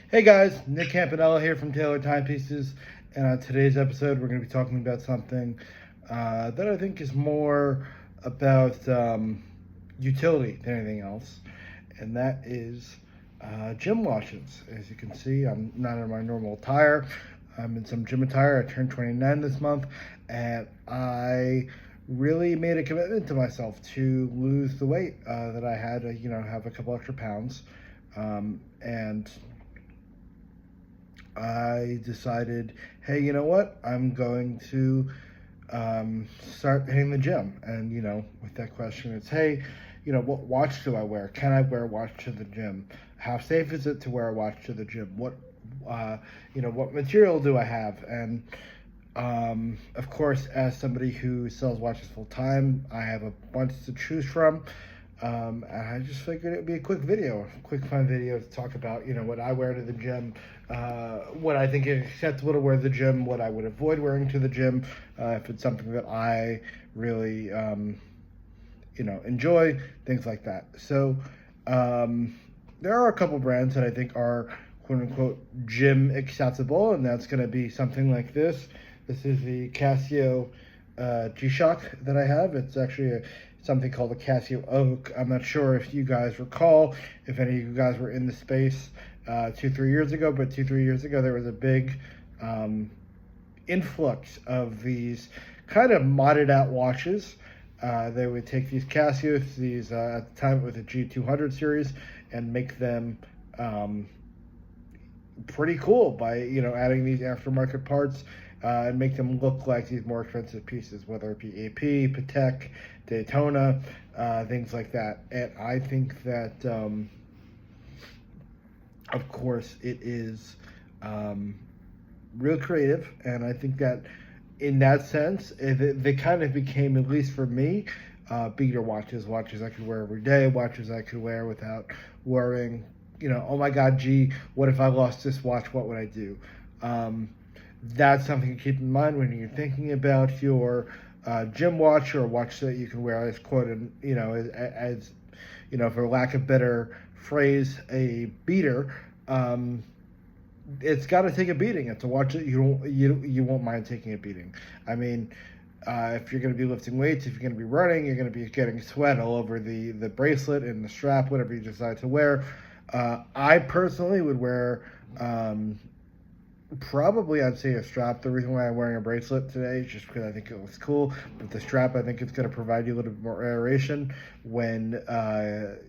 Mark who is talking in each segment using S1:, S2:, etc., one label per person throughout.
S1: Hey guys, Nick Campanella here from Taylor Timepieces, and on today's episode we're going to be talking about something that I think is more about utility than anything else, and that is gym watches. As you can see, I'm not in my normal attire. I'm in some gym attire. I turned 29 this month, and I really made a commitment to myself to lose the weight that I had, have a couple extra pounds, and I decided, hey, you know what? I'm going to start hitting the gym. And, with that question, it's, hey, what watch do I wear? Can I wear a watch to the gym? How safe is it to wear a watch to the gym? What material do I have? And, of course, as somebody who sells watches full time, I have a bunch to choose from. And I just figured it would be a quick fun video to talk about, what I wear to the gym, what I think is acceptable to wear to the gym, what I would avoid wearing to the gym, if it's something that I really, enjoy, things like that. So, there are a couple brands that I think are quote unquote gym accessible, and that's going to be something like this. This is the Casio G-Shock that I have. It's actually something called a Casio Oak. I'm not sure if you guys recall, if any of you guys were in the space 2-3 years ago, but 2-3 years ago there was a big influx of these kind of modded out watches. They would take these Casios, at the time with the G200 series, and make them pretty cool by adding these aftermarket parts and make them look like these more expensive pieces, whether it be AP, Patek, Daytona, things like that. And I think that, of course, it is real creative, and I think that in that sense, they kind of became, at least for me, beater watches I could wear every day, watches I could wear without worrying, oh my God, gee, what if I lost this watch? What would I do? That's something to keep in mind when you're thinking about your gym watch, or a watch that you can wear as quoted, as for lack of better phrase, a beater. It's got to take a beating. It's a watch that you won't mind taking a beating. I mean, if you're going to be lifting weights, if you're going to be running, you're going to be getting sweat all over the bracelet and the strap, whatever you decide to wear. I personally would wear probably, I'd say, a strap. The reason why I'm wearing a bracelet today is just because I think it looks cool. But the strap, I think it's going to provide you a little bit more aeration when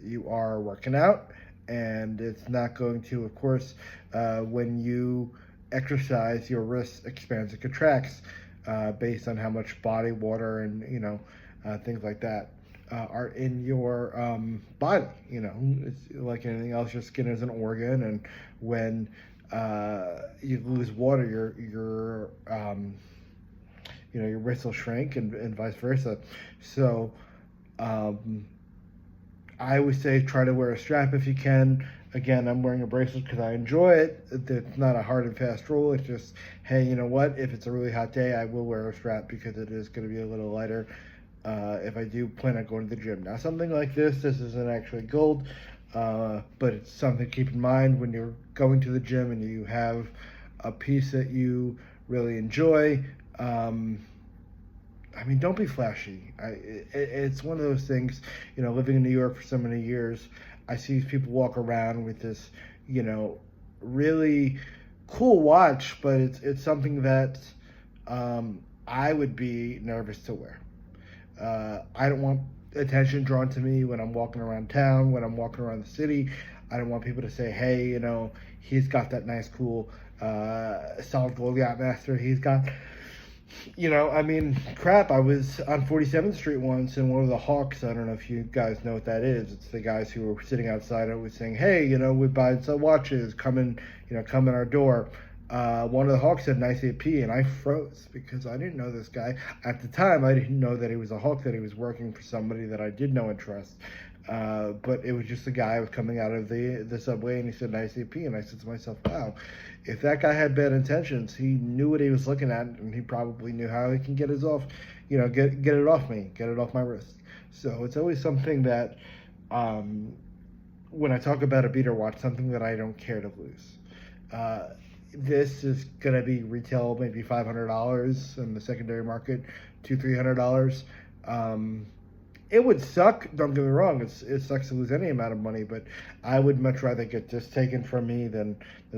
S1: you are working out. And it's not going to, of course, when you exercise, your wrist expands and contracts based on how much body, water, and, things like that are in your body. It's like anything else. Your skin is an organ, and when you lose water, your wrist will shrink, and vice versa. So I would say try to wear a strap if you can. Again, I'm wearing a bracelet because I enjoy it. It's not a hard and fast rule. It's just, hey, you know what? If it's a really hot day, I will wear a strap because it is going to be a little lighter if I do plan on going to the gym. Now, something like this isn't actually gold, but it's something to keep in mind when you're going to the gym and you have a piece that you really enjoy. I mean, don't be flashy. It's one of those things, living in New York for so many years, I see these people walk around with this, really cool watch, but it's something that I would be nervous to wear. I don't want attention drawn to me when I'm walking around town, when I'm walking around the city. I don't want people to say, hey, he's got that nice, cool, solid gold Yachtmaster. He's got... crap, I was on 47th Street once, and one of the hawks, I don't know if you guys know what that is. It's the guys who were sitting outside and was saying, hey, we're buying some watches, come in our door. One of the hawks said nice AP, and I froze because I didn't know this guy. At the time, I didn't know that he was a hawk, that he was working for somebody that I did know and trust. But it was just a guy who was coming out of the subway, and he said nice AP, and I said to myself, wow, if that guy had bad intentions, he knew what he was looking at, and he probably knew how he can get it off my wrist. So it's always something that when I talk about a beater watch, something that I don't care to lose. This is going to be retail maybe $500 in the secondary market, $200-$300. It would suck. Don't get me wrong. It sucks to lose any amount of money, but I would much rather get this taken from me than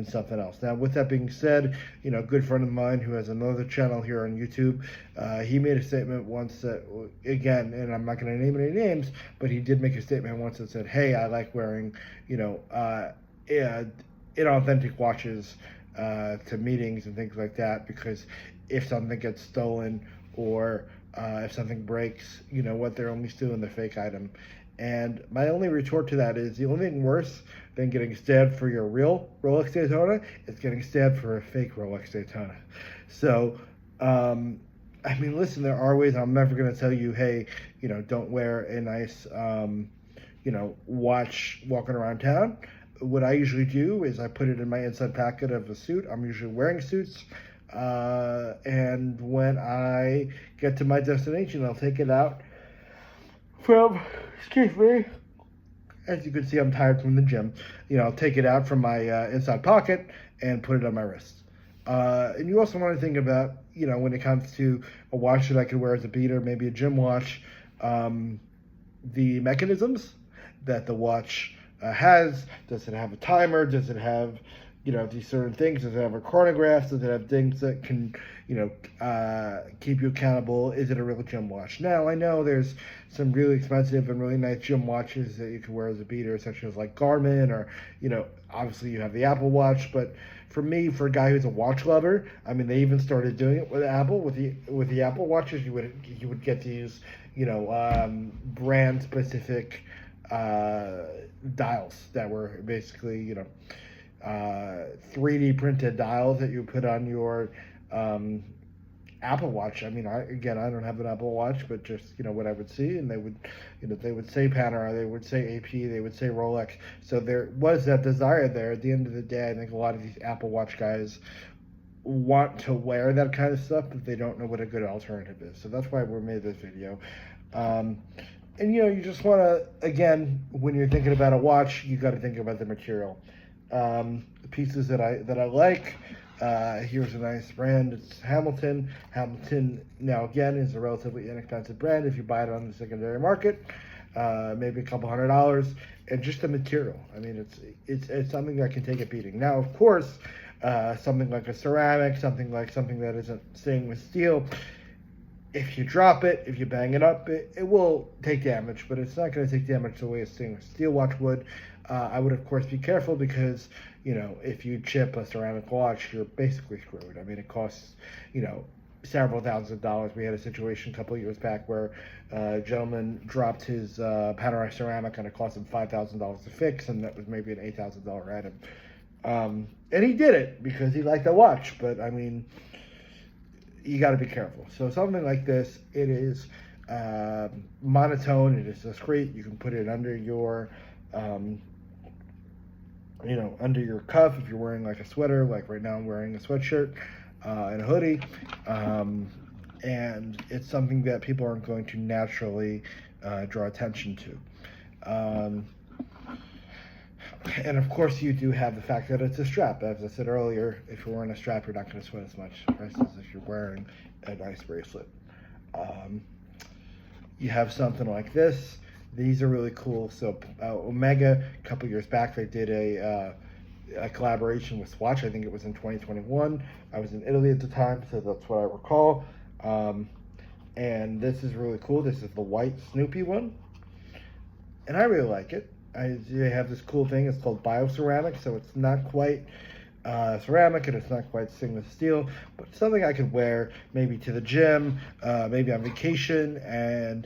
S1: something else. Now, with that being said, a good friend of mine who has another channel here on YouTube, he made a statement once that, again, and I'm not going to name any names, but he did make a statement once that said, "Hey, I like wearing, inauthentic watches to meetings and things like that, because if something gets stolen or if something breaks, they're only stealing the fake item." And my only retort to that is the only thing worse than getting stabbed for your real Rolex Daytona is getting stabbed for a fake Rolex Daytona. So, listen, there are ways. I'm never going to tell you, hey, don't wear a nice, watch walking around town. What I usually do is I put it in my inside pocket of a suit. I'm usually wearing suits. And when I get to my destination, I'll take it out from, excuse me, as you can see, I'm tired from the gym. I'll take it out from my inside pocket and put it on my wrist. And you also want to think about, when it comes to a watch that I could wear as a beater, maybe a gym watch, the mechanisms that the watch has. Does it have a timer? Does it have, these certain things? Does it have a chronograph? Does it have things that can, keep you accountable? Is it a real gym watch? Now, I know there's some really expensive and really nice gym watches that you can wear as a beater, such as like Garmin, or, obviously you have the Apple Watch. But for me, for a guy who's a watch lover, they even started doing it with Apple, with the Apple Watches. You would get to use, brand specific dials that were basically, 3D printed dials that you put on your Apple Watch. I don't have an Apple Watch, but just, what I would see, and they would say Panerai, they would say AP, they would say Rolex. So there was that desire there. At the end of the day, I think a lot of these Apple Watch guys want to wear that kind of stuff, but they don't know what a good alternative is. So that's why we made this video. And you just want to, again, when you're thinking about a watch, you got to think about the material. The pieces that I like, here's a nice brand. It's Hamilton. Hamilton, now again, is a relatively inexpensive brand if you buy it on the secondary market, maybe a couple $100. And just the material, it's something that can take a beating. Now, of course, something like a ceramic, something that isn't stainless steel, if you drop it, if you bang it up, it will take damage, but it's not going to take damage the way a stainless steel watch would. I would, of course, be careful because, if you chip a ceramic watch, you're basically screwed. It costs, several $1,000s. We had a situation a couple of years back where a gentleman dropped his Panerai ceramic and it cost him $5,000 to fix, and that was maybe an $8,000 item. And he did it because he liked the watch, but you got to be careful. So something like this, it is monotone, it is discreet. You can put it under your under your cuff if you're wearing like a sweater. Like right now I'm wearing a sweatshirt and a hoodie, and it's something that people aren't going to naturally draw attention to. And of course you do have the fact that it's a strap. As I said earlier, if you're wearing a strap, you're not going to sweat as much as if you're wearing a nice bracelet. You have something like this. These are really cool. So Omega, a couple years back, they did a collaboration with Swatch. I think it was in 2021. I was in Italy at the time, so that's what I recall. And this is really cool. This is the white Snoopy one, and I really like it. They have this cool thing. It's called bioceramic, so it's not quite ceramic and it's not quite stainless steel, but something I could wear maybe to the gym, maybe on vacation, and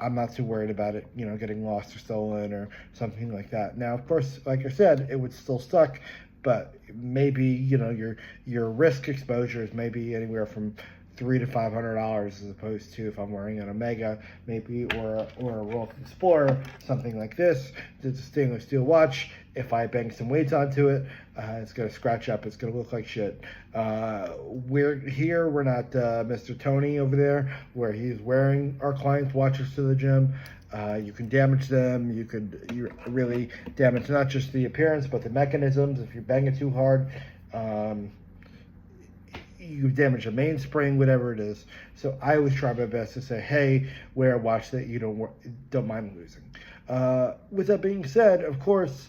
S1: I'm not too worried about it, getting lost or stolen or something like that. Now, of course, like I said, it would still suck, but maybe, your risk exposure is maybe anywhere from $300 to $500 as opposed to if I'm wearing an Omega maybe or a Rolex Explorer, something like this. It's a stainless steel watch. If I bang some weights onto it, it's gonna scratch up. It's gonna look like shit. We're not Mr. Tony over there where he's wearing our clients' watches to the gym. You can damage them. You really damage not just the appearance but the mechanisms if you bang it too hard. Um, you damage a mainspring, whatever it is. So I always try my best to say, hey, wear a watch that you don't mind losing. With that being said, of course,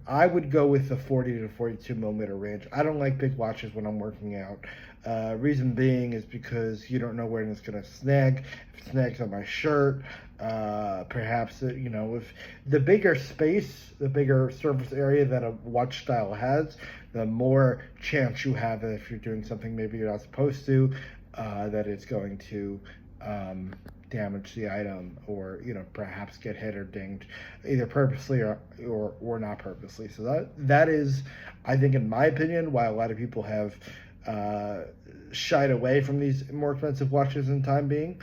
S1: I would go with the 40 to 42 millimeter range. I don't like big watches when I'm working out. Reason being is because you don't know where it's going to snag. If it snags on my shirt, perhaps, if the bigger space, the bigger surface area that a watch style has, the more chance you have that if you're doing something maybe you're not supposed to, that it's going to damage the item, or perhaps get hit or dinged, either purposely or not purposely. So that is, I think, in my opinion, why a lot of people have shied away from these more expensive watches in time being,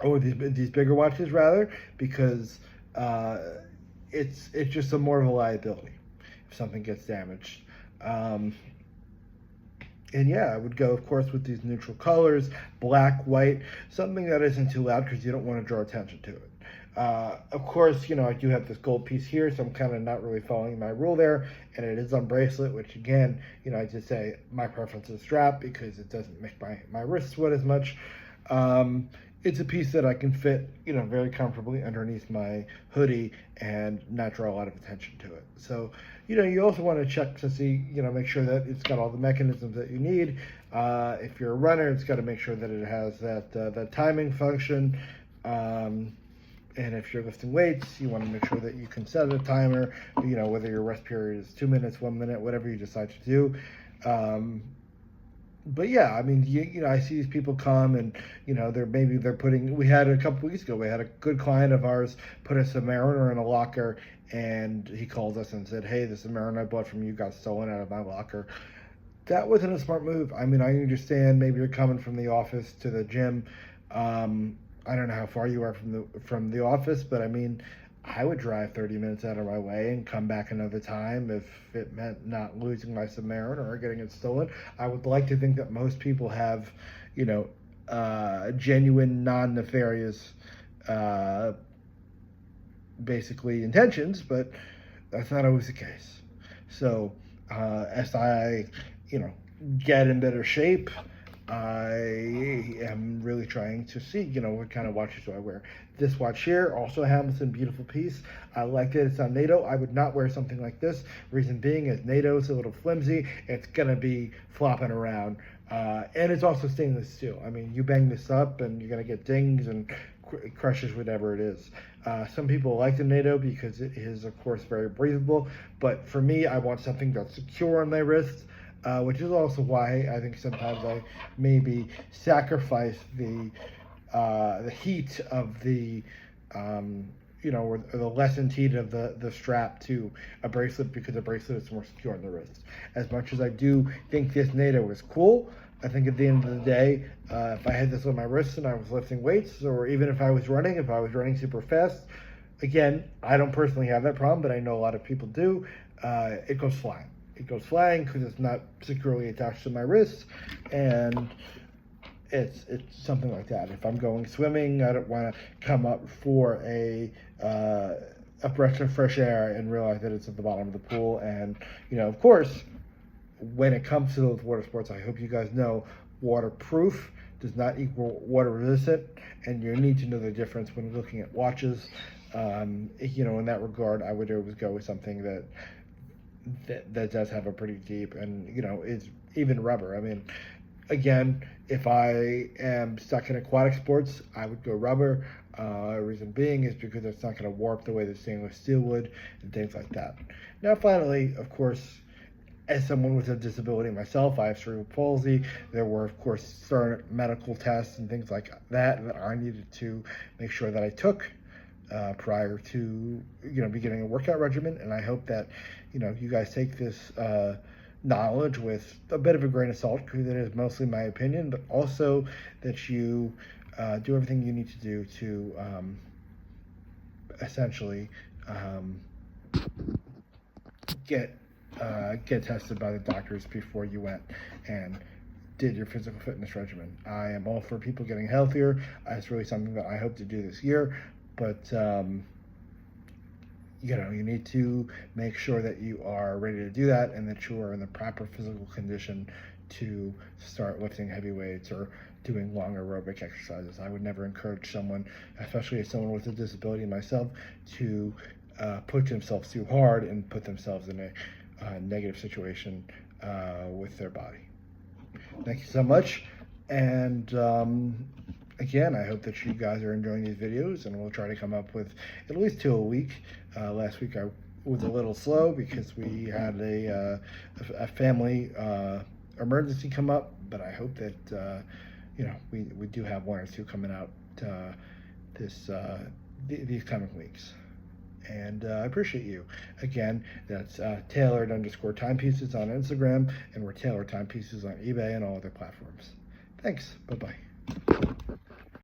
S1: or these bigger watches rather, because it's just a more of a liability if something gets damaged. And yeah, I would go, of course, with these neutral colors, black, white, something that isn't too loud because you don't want to draw attention to it. Of course, I do have this gold piece here, so I'm kind of not really following my rule there, and it is on bracelet, which again, I just say my preference is strap because it doesn't make my wrist sweat as much. It's a piece that I can fit, very comfortably underneath my hoodie and not draw a lot of attention to it. So, you also want to check to see, make sure that it's got all the mechanisms that you need. If you're a runner, it's got to make sure that it has that timing function. And if you're lifting weights, you want to make sure that you can set a timer, whether your rest period is 2 minutes, 1 minute, whatever you decide to do. But yeah, I mean, I see these people come and, they're putting, we had a couple weeks ago, we had a good client of ours put a Submariner in a locker, and he called us and said, hey, the Submariner I bought from you got stolen out of my locker. That wasn't a smart move. I mean, I understand maybe you're coming from the office to the gym. I don't know how far you are from the office, but I mean, I would drive 30 minutes out of my way and come back another time if it meant not losing my Submariner or getting it stolen. I would like to think that most people have, genuine, non-nefarious, basically intentions, but that's not always the case. So, as I, get in better shape, I am really trying to see, what kind of watches do I wear. This watch here, also Hamilton, beautiful piece. I like it. It's on NATO. I would not wear something like this. Reason being is NATO is a little flimsy. It's going to be flopping around. And it's also stainless steel. I mean, you bang this up and you're going to get dings and crushes whatever it is. Some people like the NATO because it is, of course, very breathable. But for me, I want something that's secure on my wrist. Which is also why I think sometimes I maybe sacrifice the heat of the, or the lessened heat of the strap to a bracelet, because a bracelet is more secure on the wrist. As much as I do think this NATO is cool, I think at the end of the day, if I had this on my wrist and I was lifting weights, or even if I was running super fast, again, I don't personally have that problem, but I know a lot of people do, it goes flying. It goes flying because it's not securely attached to my wrist, and it's something like that. If I'm going swimming, I don't want to come up for a breath of fresh air and realize that it's at the bottom of the pool. And of course, when it comes to those water sports, I hope you guys know waterproof does not equal water resistant, and you need to know the difference when looking at watches. In that regard, I would always go with something that does have a pretty deep and is even rubber. I mean, again, if I am stuck in aquatic sports, I would go rubber. Reason being is because it's not going to warp the way the stainless steel would, and things like that. Now, finally, of course, as someone with a disability myself, I have cerebral palsy. There were, of course, certain medical tests and things like that I needed to make sure that I took prior to beginning a workout regimen. And I hope that you guys take this knowledge with a bit of a grain of salt, because it is mostly my opinion, but also that you do everything you need to do to essentially get tested by the doctors before you went and did your physical fitness regimen. I am all for people getting healthier. It's really something that I hope to do this year. But you know, you need to make sure that you are ready to do that and that you are in the proper physical condition to start lifting heavy weights or doing long aerobic exercises. I would never encourage someone, especially someone with a disability myself, to push themselves too hard and put themselves in a negative situation with their body. Thank you so much. And again, I hope that you guys are enjoying these videos, and we'll try to come up with at least 2 a week. Last week I was a little slow because we had a family emergency come up, but I hope that you know, we do have 1 or 2 coming out these coming weeks. And I appreciate you. Again, that's tailored_timepieces on Instagram, and we're tailored timepieces on eBay and all other platforms. Thanks. Bye-bye.